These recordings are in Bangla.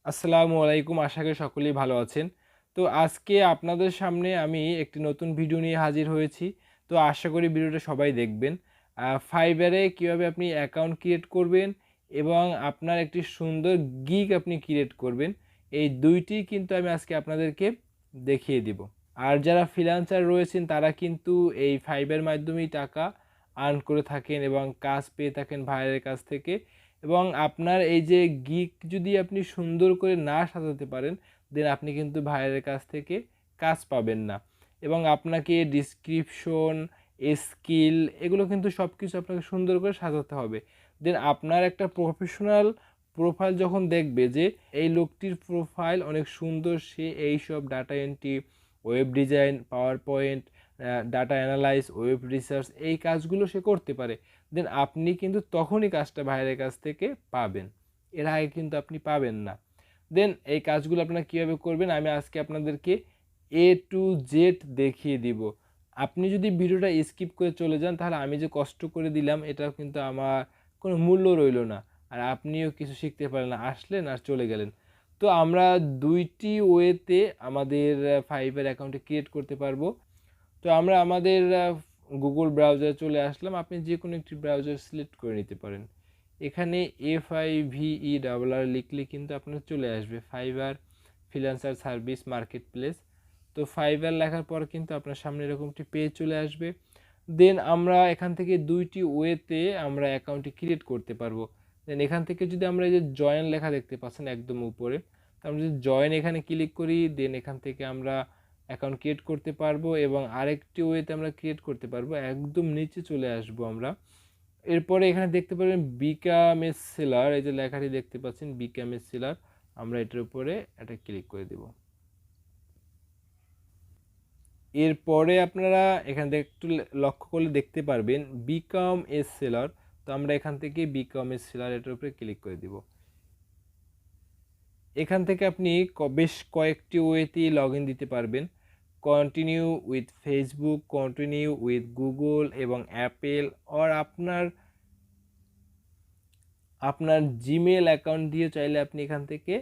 আসসালামু আলাইকুম। আশা করি সকলেই ভালো আছেন। তো আজকে আপনাদের সামনে আমি একটি নতুন ভিডিও নিয়ে হাজির হয়েছি। তো আশা করি ভিডিওটা সবাই দেখবেন। Fiverr এ কিভাবে আপনি অ্যাকাউন্ট ক্রিয়েট করবেন এবং আপনার একটি সুন্দর গিগ আপনি ক্রিয়েট করবেন। এই ২ টি কিন্তু আমি আজকে আপনাদেরকে দেখিয়ে দিব। আর যারা ফ্রিল্যান্সার রয়েছেন তারা কিন্তু এই Fiverr মাধ্যমেই টাকা আর্ন করে থাকেন এবং কাজ পেয়ে থাকেন ভাইয়ের কাছ থেকে। এবং আপনার এই যে গিগ যদি আপনি সুন্দর করে না সাজাতে পারেন, দেন আপনি কিন্তু ভাইয়ের কাছ থেকে কাজ পাবেন না। এবং আপনাকে ডেসক্রিপশন, স্কিল এগুলো কিন্তু সব কিছু আপনাকে সুন্দর করে সাজাতে হবে। দেন আপনার একটা প্রফেশনাল প্রোফাইল যখন দেখবে যে এই লোকটির প্রোফাইল অনেক সুন্দর, সে এইসব data entry, web design, power point, data analyse, web research এই কাজগুলো সে করতে পারে, দেন আপনি কিন্তু তখনই কাজটা বাইরের কাছ থেকে পাবেন। এর আগে কিন্তু আপনি পাবেন না। দেন এই কাজগুলো আপনারা কীভাবে করবেন আমি আজকে আপনাদেরকে এ টু জেড দেখিয়ে দিব। আপনি যদি ভিডিওটা স্কিপ করে চলে যান তাহলে আমি যে কষ্ট করে দিলাম এটাও কিন্তু আমার কোনো মূল্য রইল না, আর আপনিও কিছু শিখতে পারলেন না, আসলেন আর চলে গেলেন। তো আমরা ২টি ওয়েতে আমাদের ফাইবার অ্যাকাউন্টে ক্রিয়েট করতে পারবো। তো আমরা আমাদের গুগল ব্রাউজারে চলে আসলাম। আপনি যে কোনো একটি ব্রাউজার সিলেক্ট করে নিতে পারেন। এখানে FIVERR লিখলে কিন্তু আপনার চলে আসবে fibre freelancer service market place. তো ফাইবার লেখার পর কিন্তু আপনার সামনে এরকম একটি পেজ চলে আসবে। দেন আমরা এখান থেকে ২টি ওয়েতে আমরা অ্যাকাউন্টটি ক্রিয়েট করতে পারবো। দেন এখান থেকে যদি আমরা এই যে জয়েন লেখা দেখতে পাচ্ছেন একদম উপরে, তো আমরা যদি জয়েন এখানে ক্লিক করি, দেন এখান থেকে আমরা অ্যাকাউন্ট ক্রিয়েট করতে পারবো। এবং আরেকটি ওয়েতে আমরা ক্রিয়েট করতে পারবো, একদম নিচে চলে আসবো আমরা। এরপরে এখানে দেখতে পারবেন বিকাম এ সেলার, এই যে লেখাটি দেখতে পাচ্ছেন বিকাম এ সেলার, আমরা এটার উপরে এটা ক্লিক করে দেব। এরপরে আপনারা এখানে একটু লক্ষ্য করলে দেখতে পারবেন বিকাম এ সেলার। তো আমরা এখান থেকে বিকাম এ সেলার এটার উপরে ক্লিক করে দিব। এখান থেকে আপনি বেশ কয়েকটি ওয়েতেই লগ ইন দিতে পারবেন। Continue with Facebook, continue with Google এবং অ্যাপেল, আর আপনার জিমেল অ্যাকাউন্ট দিয়ে চাইলে আপনি এখান থেকে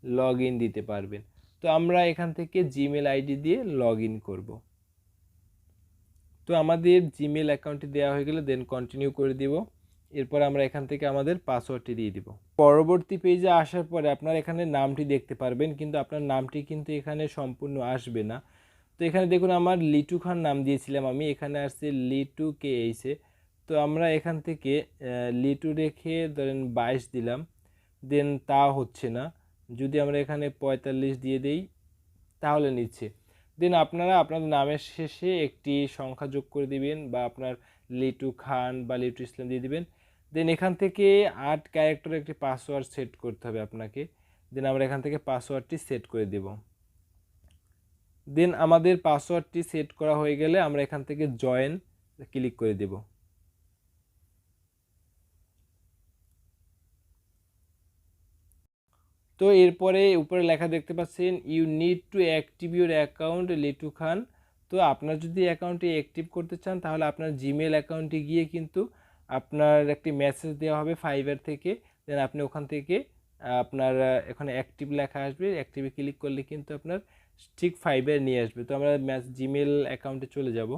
লগ ইন দিতে পারবেন। তো আমরা এখান থেকে জিমেল আইডি দিয়ে লগ ইন করব। তো আমাদের জিমেল অ্যাকাউন্টটি দেওয়া হয়ে গেলে দেন কন্টিনিউ করে দিব। এরপর আমরা এখান থেকে আমাদের পাসওয়ার্ডটি দিয়ে দিব। পরবর্তী পেজে আসার পরে আপনার এখানে নামটি দেখতে পারবেন, কিন্তু আপনার নামটি কিন্তু এখানে সম্পূর্ণ আসবে না। তো এখানে দেখুন আমার লিটু খান নাম দিয়েছিলাম আমি, এখানে আসছে লিটু কে এইসে। তো আমরা এখান থেকে লিটু রেখে ধরেন 22 দিলাম, দেন তা হচ্ছে না। যদি আমরা এখানে 45 দিয়ে দেই তাহলে নিচ্ছে। দেন আপনারা আপনাদের নামের শেষে একটি সংখ্যা যোগ করে দিবেন, বা আপনার লিটু খান বা লিটু ইসলাম দিয়ে দিবেন। দেন এখান থেকে 8 ক্যারেক্টারের একটি পাসওয়ার্ড সেট করতে হবে আপনাকে। দেন আমরা এখান থেকে পাসওয়ার্ডটি সেট করে দেব। দেন আমাদের পাসওয়ার্ডটি সেট করা হয়ে গেলে আমরা এখান থেকে জয়েন ক্লিক করে দেব। তো এরপরে উপরে লেখা দেখতে পাচ্ছেন you need to active your account লিটু খান। তো আপনার যদি অ্যাকাউন্টটি অ্যাক্টিভ করতে চান তাহলে আপনার জিমেল অ্যাকাউন্টে গিয়ে কিন্তু আপনার একটি মেসেজ দেওয়া হবে ফাইবার থেকে। দেন আপনি ওখান থেকে আপনার এখানে অ্যাক্টিভ লেখা আসবে, অ্যাক্টিভে ক্লিক করলে কিন্তু আপনার ঠিক ফাইবার নিয়ে আসবে। তো আমরা জিমেল অ্যাকাউন্টে চলে যাব।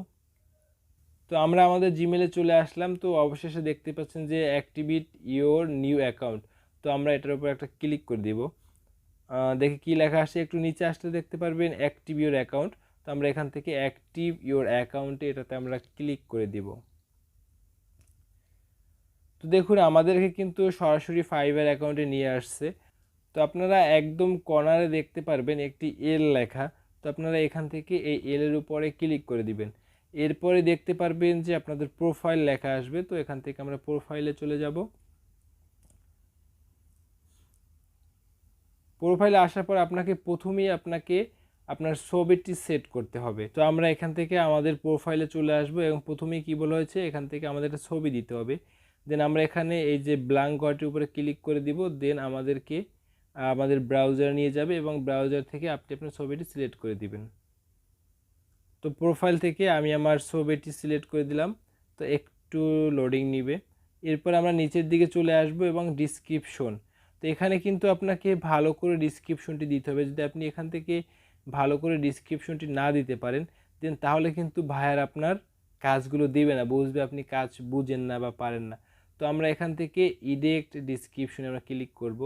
তো আমরা আমাদের জিমেলে চলে আসলাম। তো অবশেষে দেখতে পাচ্ছেন যে অ্যাক্টিভেট ইওর নিউ অ্যাকাউন্ট। তো আমরা এটার উপর একটা ক্লিক করে দিব। দেখে কি লেখা আসে, একটু নিচে আসলে দেখতে পারবেন অ্যাক্টিভ ইওর অ্যাকাউন্ট। তো আমরা এখান থেকে অ্যাক্টিভ ইওর অ্যাকাউন্টে এটাতে আমরা ক্লিক করে দিব। তো দেখুন আমাদেরকে কিন্তু সরাসরি ফাইবার অ্যাকাউন্টে নিয়ে আসছে। তো আপনারা একদম কর্নারে দেখতে পারবেন একটি এল লেখা। তো আপনারা এখান থেকে এই এলের উপরে ক্লিক করে দিবেন। এরপরে দেখতে পারবেন যে আপনাদের প্রোফাইল লেখা আসবে। তো এখান থেকে আমরা প্রোফাইলে চলে যাব। প্রোফাইলে আসার পর প্রথমেই আপনাকে আপনার ছবিটি সেট করতে হবে। তো আমরা এখান থেকে আমাদের প্রোফাইলে চলে আসব এবং প্রথমেই কি বলা হয়েছে, এখান থেকে আমাদের একটা ছবি দিতে হবে। দেন আমরা এখানে এই যে ব্ল্যাঙ্ক ঘরটির উপরে ক্লিক করে দিব। দেন আমাদেরকে আমাদের ব্রাউজার নিয়ে যাবে এবং ব্রাউজার থেকে আপনি আপনার ছবিটি সিলেক্ট করে দিবেন। তো প্রোফাইল থেকে আমি আমার ছবিটি সিলেক্ট করে দিলাম। তো একটু লোডিং নিবে। এরপর আমরা নিচের দিকে চলে আসব এবং ডিসক্রিপশন। তো এখানে কিন্তু আপনাকে ভালো করে ডিসক্রিপশনটি দিতে হবে। যদি আপনি এখান থেকে ভালো করে ডিসক্রিপশনটি না দিতে পারেন দেন তাহলে কিন্তু ভাইয়ার আপনার কাজগুলো দেবে না, বুঝবে আপনি কাজ বুঝেন না বা পারেন না। তো আমরা এখান থেকে ইডিক্ট ডিসক্রিপশনে আমরা ক্লিক করব।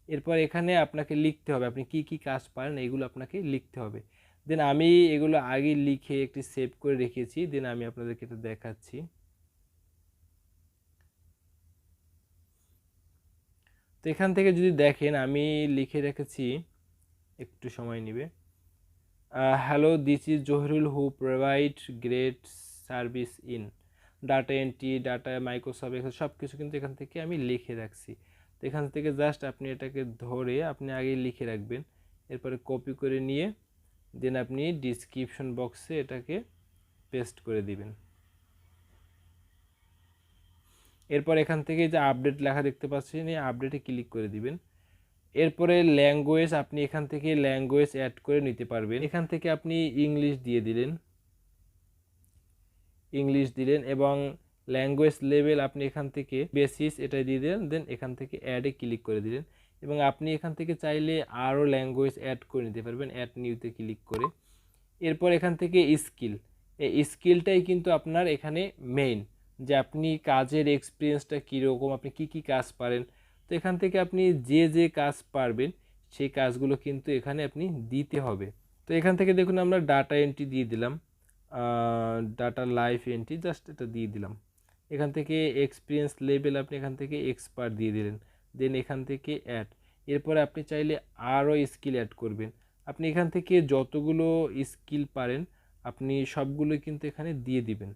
এরপর এখানে আপনাকে লিখতে হবে আপনি কি কি কাজ পারেন, এগুলো আপনাকে লিখতে হবে। দেন আমি এগুলো আগে লিখে একটি সেভ করে রেখেছি, দেন আমি আপনাদেরকে এটা দেখাচ্ছি। তো এখান থেকে যদি দেখেন আমি লিখে রেখেছি, একটু সময় নেবে। Hello, this is Zahirul who provide great service in data entry, data Microsoft Excel, সব কিছু কিন্তু এখান থেকে আমি লিখে রাখছি। তো এখান থেকে জাস্ট আপনি এটাকে ধরে আপনি আগে লিখে রাখবেন, এরপরে কপি করে নিয়ে দেন আপনি ডিসক্রিপশন বক্সে এটাকে পেস্ট করে দিবেন। এরপর এখান থেকে যে আপডেট লেখা দেখতে পাচ্ছেন এই আপডেটে ক্লিক করে দিবেন। এরপরে ল্যাঙ্গুয়েজ আপনি এখান থেকে ল্যাঙ্গুয়েজ অ্যাড করে নিতে পারবেন। এখান থেকে আপনি ইংলিশ দিয়ে দিলেন, ইংলিশ দিলেন এবং ল্যাঙ্গুয়েজ লেভেল আপনি এখান থেকে বেসিস এটা দিয়ে দিলেন, দেন এখান থেকে অ্যাডে ক্লিক করে দিলেন। এবং আপনি এখান থেকে চাইলে আরও ল্যাঙ্গুয়েজ অ্যাড করে নিতে পারবেন অ্যাড নিউতে ক্লিক করে। এরপর এখান থেকে স্কিল, এই স্কিলটাই কিন্তু আপনার এখানে মেইন, যে আপনি কাজের এক্সপিরিয়েন্সটা কীরকম, আপনি কি কি কাজ পারেন। তো এখান থেকে আপনি যে যে কাজ পারবেন সেই কাজগুলো কিন্তু এখানে আপনি দিতে হবে। তো এখান থেকে দেখুন আমরা ডাটা এন্ট্রি দিয়ে দিলাম, ডাটা লাইফ এন্ট্রি জাস্ট এটা দিয়ে দিলাম। এখান থেকে এক্সপিরিয়েন্স লেভেল আপনি এখান থেকে এক্সপার্ট দিয়ে দিলেন, দেন এখান থেকে অ্যাড। এরপরে আপনি চাইলে আরও স্কিল অ্যাড করবেন, আপনি এখান থেকে যতগুলো স্কিল পারেন আপনি সবগুলো কিন্তু এখানে দিয়ে দিবেন,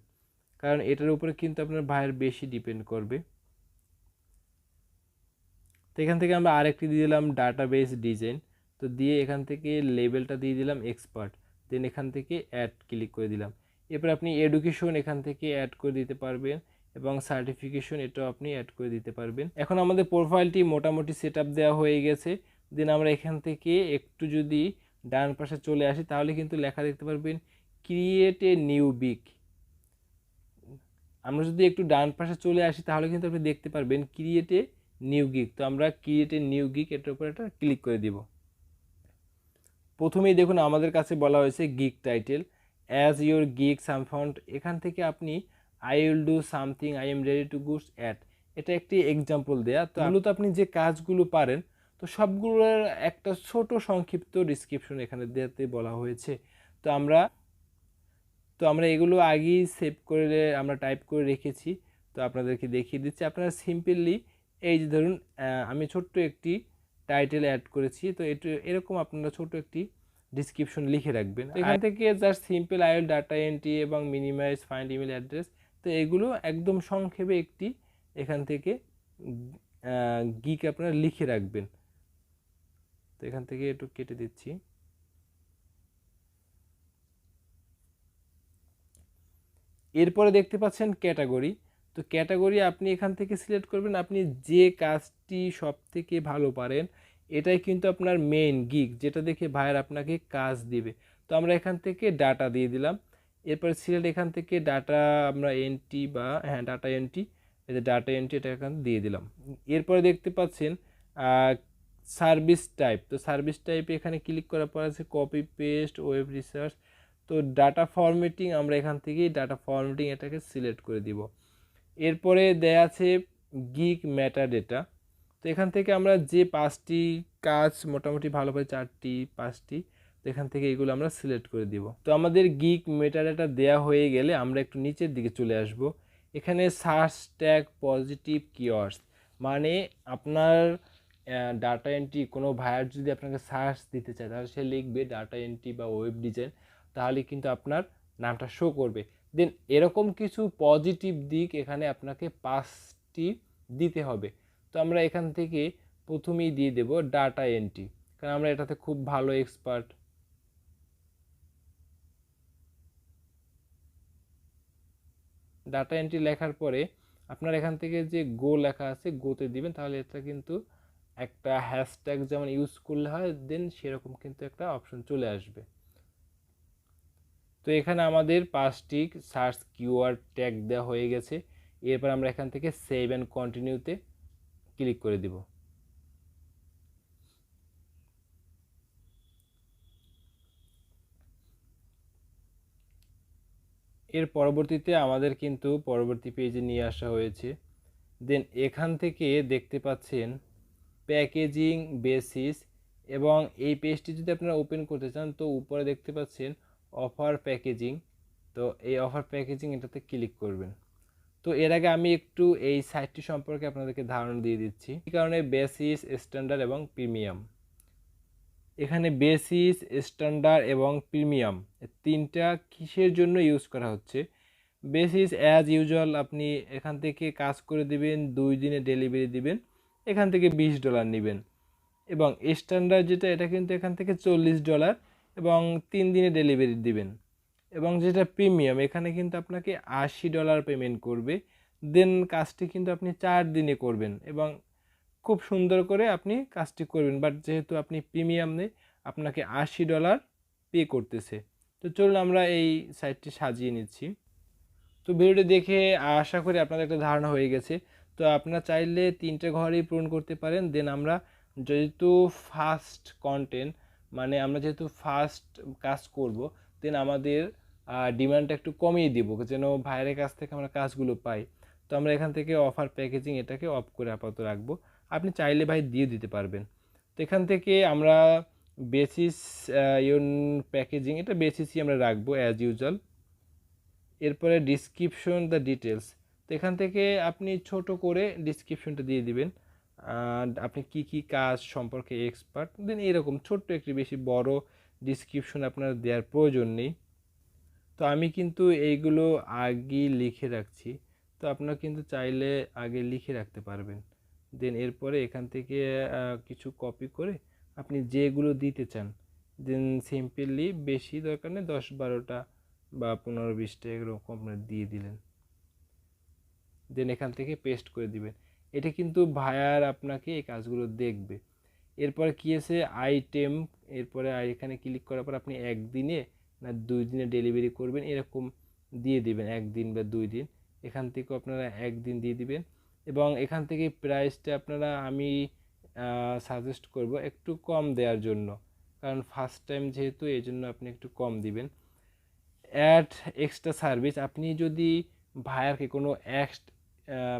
কারণ এটার উপরে কিন্তু আপনার ভাইয়ের বেশি ডিপেন্ড করবে। তো এখান থেকে আমরা আরেকটি দিয়ে দিলাম ডাটাবেস ডিজাইন, তো দিয়ে এখান থেকে লেভেলটা দিয়ে দিলাম এক্সপার্ট, দেন এখান থেকে অ্যাড ক্লিক করে দিলাম। এরপর আপনি এডুকেশন এখান থেকে অ্যাড করে দিতে পারবেন এবং সার্টিফিকেশন এটাও আপনি অ্যাড করে দিতে পারবেন। এখন আমাদের প্রোফাইলটি মোটামুটি সেট আপ দেওয়া হয়ে গেছে। দেন আমরা এখান থেকে একটু যদি ডান পাশে চলে আসি তাহলে কিন্তু লেখা দেখতে পারবেন ক্রিয়েট এ নিউ বিগ। আমরা যদি একটু ডান পাশে চলে আসি তাহলে কিন্তু আপনি দেখতে পারবেন ক্রিয়েট এ নিউ গিগ। তো আমরা ক্রিয়েট এ নিউ গিগ এটার উপর একটা ক্লিক করে দিব। প্রথমেই দেখুন আমাদের কাছে বলা হয়েছে gig title as your gig some found. এখান থেকে আপনি I will do something I am ready to goods at, এটা একটি এক্সাম্পল দেয়া। তো মূলত আপনি যে কাজগুলো পারেন তো সবগুলোর একটা ছোট সংক্ষিপ্ত ডিসক্রিপশন এখানে দিতে বলা হয়েছে। তো আমরা এগুলো আগেই সেভ করে আমরা টাইপ করে রেখেছি, তো আপনাদেরকে দেখিয়ে দিচ্ছি। আপনারা সিম্পলি এই যে ধরুন আমি ছোট্ট একটি টাইটেল অ্যাড করেছি, তো এরকম আপনারা ছোট একটি ডিসক্রিপশন লিখে রাখবেন। এখান থেকে just simple I will data entry এবং মিনিমাইজ ফাইন্ড ইমেল অ্যাড্রেস, তো এগুলো একদম সংক্ষেপে একটি এখান থেকে গিক আপনারা লিখে রাখবেন। তো এখান থেকে একটু কেটে দিচ্ছি। এরপরে দেখতে পাচ্ছেন ক্যাটাগরি, তো ক্যাটাগরি আপনি এখান থেকে সিলেক্ট করবেন আপনি যে কাজটি সব থেকে ভালো পারেন, এটাই কিন্তু আপনার মেইন গিগ, যেটা দেখে ভাইয়ার আপনাকে কাজ দিবে। তো আমরা এখান থেকে ডাটা দিয়ে দিলাম। এরপর সিলেক্ট এখান থেকে ডাটা আমরা এন্ট্রি বা হ্যাঁ ডাটা এন্ট্রি, এই যে ডাটা এন্ট্রি এটা এখানে দিয়ে দিলাম। এরপরে দেখতে পাচ্ছেন সার্ভিস টাইপ, তো সার্ভিস টাইপে এখানে ক্লিক করার পর আছে কপি পেস্ট ওয়েব রিসার্চ। তো ডাটা ফরম্যাটিং আমরা এখান থেকেই ডাটা ফরম্যাটিং এটাকে সিলেক্ট করে দিব। এরপরে দেয়া আছে গিগ ম্যাটার ডেটা, তো এখান থেকে আমরা যে 5টি কাজ মোটামুটি ভালোভাবে 4টি 5টি, তো এখান থেকে এগুলো আমরা সিলেক্ট করে দিব। তো আমাদের গিগ ম্যাটার ডেটা দেওয়া হয়ে গেলে আমরা একটু নিচের দিকে চলে আসব। এখানে সার্চ ট্যাগ পজিটিভ কিওয়ার্ডস, মানে আপনার ডাটা এন্ট্রি কোনো ভাইয়ার যদি আপনাকে সার্চ দিতে চায় তাহলে সে লিখবে ডাটা এন্ট্রি বা ওয়েব ডিজাইন, তাহলে কিন্তু আপনার নামটা শো করবে। দেন এরকম কিছু পজিটিভ দিক এখানে আপনাকে 5টি দিতে হবে। তো আমরা এখান থেকে প্রথমেই দিয়ে দেব ডাটা এন্ট্রি, কারণ আমরা এটাতে খুব ভালো এক্সপার্ট। ডাটা এন্ট্রি লেখার পরে আপনার এখান থেকে যে গো লেখা আছে গোতে দিবেন, তাহলে এটা কিন্তু একটা হ্যাশট্যাগ যেমন ইউজ করলে হয় দেন সেরকম কিন্তু একটা অপশন চলে আসবে। তো এখানে আমাদের 5টি সার্চ কিওয়ার্ড ট্যাগ দেওয়া হয়ে গেছে। এরপর আমরা এখান থেকে সেভ অ্যান্ড কন্টিনিউতে ক্লিক করে দিব। এর পরবর্তীতে আমাদের কিন্তু পরবর্তী পেজে নিয়ে আসা হয়েছে। দেন এখান থেকে দেখতে পাচ্ছেন প্যাকেজিং বেসিস, এবং এই পেজটি যদি আপনারা ওপেন করতে চান তো উপরে দেখতে পাচ্ছেন অফার প্যাকেজিং। তো এই অফার প্যাকেজিং এটাতে ক্লিক করবেন। তো এর আগে আমি একটু এই সাইটটি সম্পর্কে আপনাদেরকে ধারণা দিয়ে দিচ্ছি। এই কারণে বেসিস, স্ট্যান্ডার্ড এবং প্রিমিয়াম, এখানে বেসিস, স্ট্যান্ডার্ড এবং প্রিমিয়াম তিনটা কিসের জন্য ইউজ করা হচ্ছে। বেসিস অ্যাজ ইউজুয়াল আপনি এখান থেকে কাজ করে দিবেন, 2 দিনে ডেলিভারি দিবেন, এখান থেকে $20 নেবেন। এবং স্ট্যান্ডার্ড যেটা, এটা কিন্তু এখান থেকে $40 এবং 3 দিনে ডেলিভারি দিবেন। এবং যেটা প্রিমিয়াম, এখানে কিন্তু আপনাকে $80 পেমেন্ট করবে, দেন কাজটি কিন্তু আপনি 4 দিনে করবেন এবং খুব সুন্দর করে আপনি কাজটি করবেন। বাট যেহেতু আপনি প্রিমিয়াম নেই, আপনাকে $80 পে করতেছে। তো চলুন আমরা এই সাইটটি সাজিয়ে নিচ্ছি। তো ভিডিওটি দেখে আশা করি আপনাদের একটা ধারণা হয়ে গেছে। তো আপনারা চাইলে 3টে ঘরই পূরণ করতে পারেন। দেন আমরা যেহেতু ফার্স্ট কন্টেন্ট, মানে আমরা যেহেতু ফার্স্ট কাজ করব, দেন আমাদের ডিমান্ডটা একটু কমিয়ে দিব যেন ভাইয়ের কাছ থেকে আমরা কাজগুলো পাই। তো আমরা এখান থেকে অফার প্যাকেজিং এটাকে অফ করে আপাতত রাখবো। আপনি চাইলে ভাই দিয়ে দিতে পারবেন। তো এখান থেকে আমরা বেসিস ইউন প্যাকেজিং, এটা বেসিসই আমরা রাখবো অ্যাজ ইউজুয়াল। এরপরে ডিসক্রিপশন দ্য ডিটেলস, তো এখান থেকে আপনি ছোট করে ডিসক্রিপশনটা দিয়ে দিবেন, আপনি কি কি কাজ সম্পর্কে এক্সপার্ট, দেন এরকম ছোট্ট একটি, বেশি বড় ডিসক্রিপশন আপনার দেওয়ার প্রয়োজন নেই। তো আমি কিন্তু এইগুলো আগে লিখে রাখছি, তো আপনারা কিন্তু চাইলে আগে লিখে রাখতে পারবেন। দেন এরপরে এখান থেকে কিছু কপি করে আপনি যেগুলো দিতে চান, দেন সিম্পলি, বেশি দরকার নেই, 10-12টা বা 15-20টা এরকম আপনার দিয়ে দিলেন। দেন এখান থেকে পেস্ট করে দিবেন। এটা কিন্তু ভায়ার আপনাকে এই কাজগুলো দেখবে। এরপরে কি আছে, আইটেম, এরপরে এখানে ক্লিক করার পর আপনি একদিনে না 2 দিনে ডেলিভারি করবেন এরকম দিয়ে দিবেন, 1 দিন বা 2 দিন। এখান থেকেও আপনারা 1 দিন দিয়ে দিবেন। এবং এখান থেকে প্রাইসটা আপনারা, আমি সাজেস্ট করব একটু কম দেওয়ার জন্য, কারণ ফার্স্ট টাইম যেহেতু, এই জন্য আপনি একটু কম দিবেন। অ্যাড এক্সট্রা সার্ভিস, আপনি যদি ভাইয়ারকে কোনো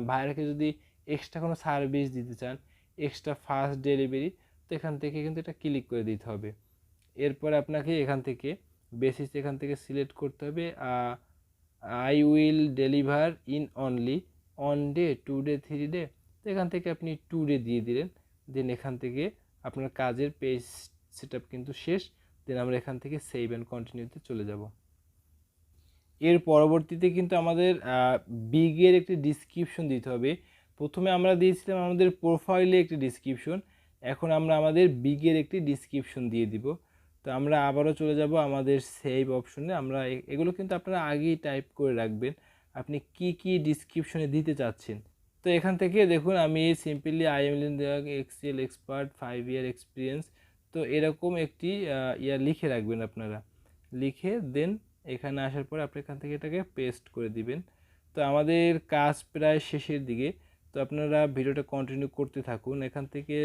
ভাইয়ারকে যদি এক্সট্রা কোনো সার্ভিস দিতে চান, এক্সট্রা ফাস্ট ডেলিভারি, তো এখান থেকে কিন্তু এটা ক্লিক করে দিতে হবে। এরপর আপনাকে এখান থেকে বেসিস, এখান থেকে সিলেক্ট করতে হবে I will deliver in only 1 day, 2 day, 3 day, তো এখান থেকে আপনি 2 ডে দিয়ে দিলেন। দেন এখান থেকে আপনার কাজের পেজ সেট আপ কিন্তু শেষ। দেন আমরা এখান থেকে সেভ অ্যান্ড কন্টিনিউতে চলে যাব। এর পরবর্তীতে কিন্তু আমাদের বিগের একটি ডিসক্রিপশন দিতে হবে। প্রথমে আমরা দিয়েছিলাম আমাদের প্রোফাইলে একটি ডিসক্রিপশন, এখন আমরা আমাদের বিগের একটি ডিসক্রিপশন দিয়ে দিব। তো আমরা আবারও চলে যাব আমাদের সেভ অপশনে। আমরা এগুলো কিন্তু আপনারা আগেই টাইপ করে রাখবেন, আপনি কি কি ডিসক্রিপশনে দিতে চাচ্ছেন। তো এখান থেকে দেখুন, আমি simply I am Excel expert 5 year experience, তো এরকম একটি লিখে রাখবেন আপনারা। লিখে দেন এখানে আসার পরে আপনি এখান থেকে এটাকে পেস্ট করে দিবেন। তো আমাদের কাজ প্রায় শেষের দিকে, তো আপনারা ভিডিওটা কন্টিনিউ করতে থাকুন। এখান থেকে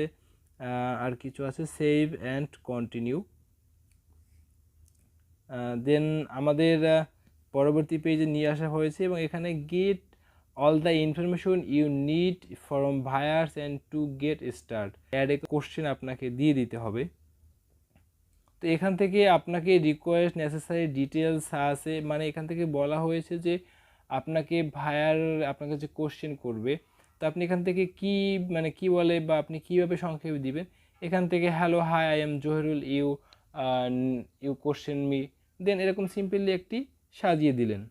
আর কিছু আছে, সেভ অ্যান্ড কন্টিনিউ। দেন আমাদের পরবর্তী পেজে নিয়ে আসা হয়েছে এবং এখানে get all the information you need from buyers and to get start, add a question আপনাকে দিয়ে দিতে হবে। তো এখান থেকে আপনাকে রিকোয়েস্ট নেসেসারি ডিটেলস আছে, মানে এখান থেকে বলা হয়েছে যে আপনাকে ভায়ার আপনাকে যে কোশ্চেন করবে, তো আপনি এখান থেকে কি, মানে কি বলে বা আপনি কিভাবে সংক্ষেপে দিবেন। এখান থেকে hello hi I am Zahirul, you question me, then এরকম সিম্পলি একটি সাজিয়ে দিলেন।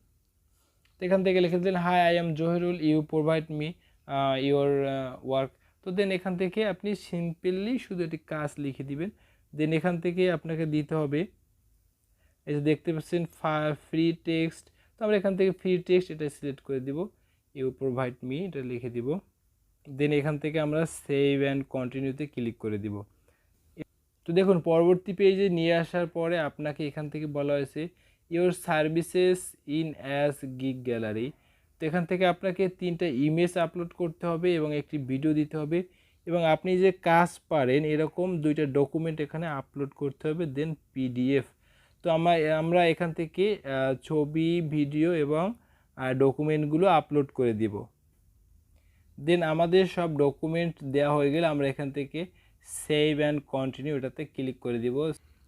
তো এখান থেকে লিখে দিলেন hi I am Zahirul, you provide me your work. তো দেন এখান থেকে আপনি সিম্পলি শুধু একটি কাজ লিখে দিবেন। দেন এখান থেকে আপনাকে দিতে হবে, এই যে দেখতে পাচ্ছেন ফ্রি টেক্সট, তো আমরা এখান থেকে ফ্রি টেক্সট এটা সিলেক্ট করে দিব, ইউ প্রোভাইড মি এটা লিখে দিব। দেন এখান থেকে আমরা সেভ অ্যান্ড কন্টিনিউতে ক্লিক করে দিব। তো দেখুন পরবর্তী পেজে নিয়ে আসার পরে আপনাকে এখান থেকে বলা হয়েছে your services in as gig gallery. তো এখান থেকে আপনাকে 3টা ইমেজ আপলোড করতে হবে এবং একটি ভিডিও দিতে হবে, এবং আপনি যে কাজ পারেন এরকম 2টা ডকুমেন্ট এখানে আপলোড করতে হবে, দেন পিডিএফ। তো আমরা এখান থেকে ছবি, ভিডিও এবং ডকুমেন্টগুলো আপলোড করে দিব। দেন আমাদের সব ডকুমেন্ট দেওয়া হয়ে গেলে আমরা এখান থেকে সেভ অ্যান্ড কন্টিনিউ এটাতে ক্লিক করে দিব।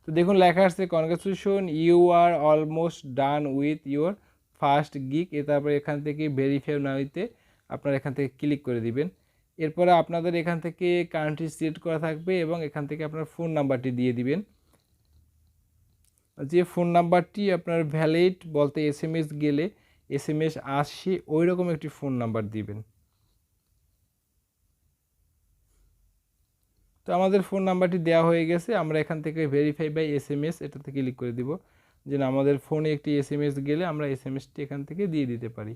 তো দেখুন লেখা আসছে congratulation, you are almost done with your first gig. তারপরে এখান থেকে ভেরিফাই নাওতে আপনারা এখান থেকে ক্লিক করে দিবেন। এরপরে আপনাদের এখান থেকে কান্ট্রি সিলেক্ট করা থাকবে এবং এখান থেকে আপনার ফোন নাম্বারটি দিয়ে দিবেন। যে ফোন নাম্বারটি আপনার ভ্যালিড বলতে SMS গেলে SMS আসে ওই রকম একটি ফোন নাম্বার দিবেন। তো আমাদের ফোন নাম্বারটি দেওয়া হয়ে গেছে। আমরা এখান থেকে ভেরিফাই বাই SMS এটাতে ক্লিক করে দিব, যেন আমাদের ফোনে একটি SMS গেলে আমরা SMSটি এখান থেকে দিয়ে দিতে পারি।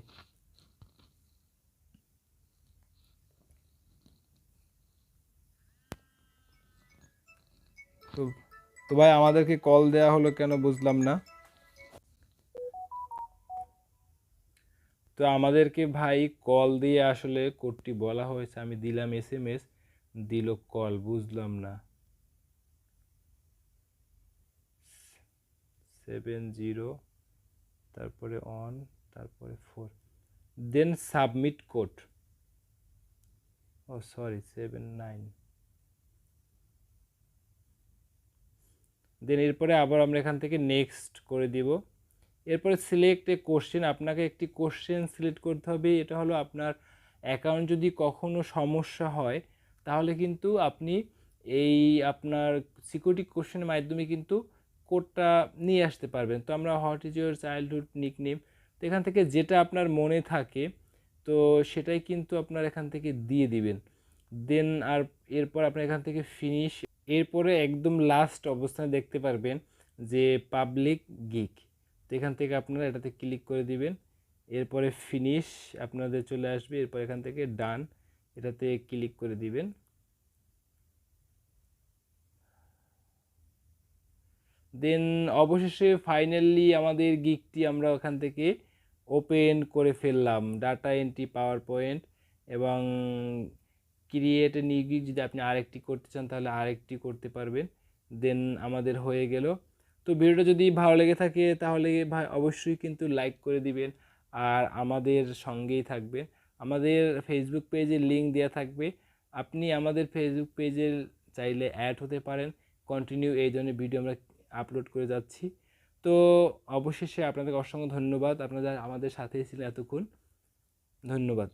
তো তো ভাই আমাদেরকে কল দেওয়া হলো কেন বুঝলাম না। তো আমাদেরকে ভাই কল দিয়ে আসলে কোডটি বলা হয়েছে, আমি দিলাম SMS, দিল কল, বুঝলাম না। 70 তারপরে 1 তারপরে 4 দেন সাবমিট কোড। ও সরি 79 দেন এরপরে আবার আমরা এখান থেকে নেক্সট করে দিব। এরপরে সিলেক্ট এ কোশ্চেন, আপনাকে একটি কোশ্চেন সিলেক্ট করতে হবে। এটা হলো আপনার অ্যাকাউন্ট যদি কখনো সমস্যা হয় তাহলে কিন্তু আপনি এই আপনার সিকিউরিটি কোশ্চেনের মাধ্যমে কিন্তু কোডটা নিয়ে আসতে পারবেন। তো আমরা what is your childhood nickname, তো এখান থেকে যেটা আপনার মনে থাকে তো সেটাই কিন্তু আপনার এখান থেকে দিয়ে দিবেন। দেন আর এরপর আপনার এখান থেকে ফিনিশ। এরপরে একদম লাস্ট অবস্থানে দেখতে পারবেন যে পাবলিক গিগ, তো এখান থেকে আপনারা এটাতে ক্লিক করে দিবেন। এরপরে ফিনিশ আপনাদের চলে আসবে। এরপর এখান থেকে ডান এটাতে ক্লিক করে দিবেন। দেন অবশেষে ফাইনালি আমাদের গিগটি আমরা ওখান থেকে ওপেন করে ফেললাম। ডাটা এন্ট্রি, পাওয়ার পয়েন্ট এবং ক্রিয়েট এ নিউ গিগ, যদি আপনি আরেকটি করতে চান তাহলে আরেকটি করতে পারবেন। দেন আমাদের হয়ে গেল। তো ভিডিওটা যদি ভালো লেগে থাকে তাহলে ভাই অবশ্যই কিন্তু লাইক করে দিবেন আর আমাদের সঙ্গেই থাকবেন। আমাদের ফেসবুক পেজের লিঙ্ক দেওয়া থাকবে, আপনি আমাদের ফেসবুক পেজের চাইলে অ্যাড হতে পারেন। কন্টিনিউ এই ধরনের ভিডিও আমরা আপলোড করে যাচ্ছি। তো অবশেষে আপনাদের অসংখ্য ধন্যবাদ, আপনারা আমাদের সাথেই ছিলেন এতক্ষণ। ধন্যবাদ।